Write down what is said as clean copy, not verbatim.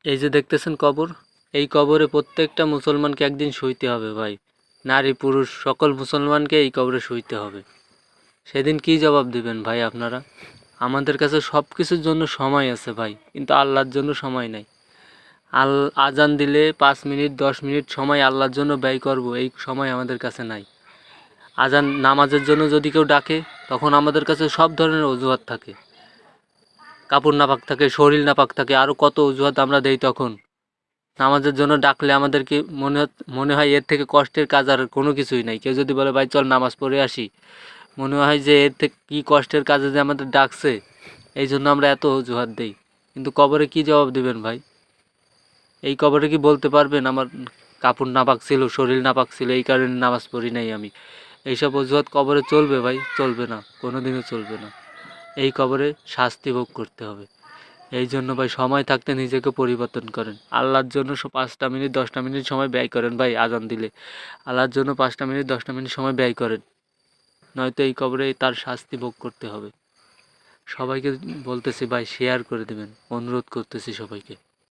এই যে দেখতেছেন কবর, এই কবরে প্রত্যেকটা মুসলমানকে একদিন শুইতে হবে ভাই। নারী পুরুষ সকল মুসলমানকে এই কবরে শুইতে হবে। সেদিন কি জবাব দিবেন ভাই আপনারা? আমাদের কাছে সব কিছুর জন্য সময় আছে ভাই, কিন্তু আল্লাহর জন্য সময় নাই। আজান দিলে 5 মিনিট 10 মিনিট সময় আল্লাহর জন্য ব্যয় করব, এই সময় আমাদের কাছে নাই। আজান নামাজের জন্য যদি কেউ ডাকে, তখন আমাদের কাছে সব ধরনের অজুহাত থাকে। কাপড় নাপাক থাকে, শরীর নাপাক থাকে, আরও কত অজুহাত আমরা দেই তখন। নামাজের জন্য ডাকলে আমাদেরকে মনে হয় এর থেকে কষ্টের কাজ আর কোনো কিছুই নাই। কেউ যদি বলে ভাই চল নামাজ পড়ে আসি, মনে হয় যে এর থেকে কী কষ্টের কাজে যে আমাদের ডাকছে, এই জন্য আমরা এত অজুহাত দেই। কিন্তু কবরে কি জবাব দিবেন ভাই? এই কবরে কি বলতে পারবেন আমার কাপড় নাপাক ছিল, শরীর নাপাক ছিল, এই কারণে নামাজ পড়ি নাই আমি? এইসব অজুহাত কবরে চলবে ভাই? চলবে না, কোনো দিনও চলবে না। এই কবরে শাস্তি ভোগ করতে হবে। এই জন্য ভাই সময় থাকতে নিজেকে পরিবর্তন করেন। আল্লাহর জন্য 5টা মিনিট 10টা মিনিট সময় ব্যয় করেন ভাই। আজান দিলে আল্লাহর জন্য 5টা মিনিট 10টা মিনিট সময় ব্যয় করেন, নয়তো এই কবরে তার শাস্তি ভোগ করতে হবে। সবাইকে বলতেছি ভাই, শেয়ার করে দেবেন, অনুরোধ করতেছি সবাইকে।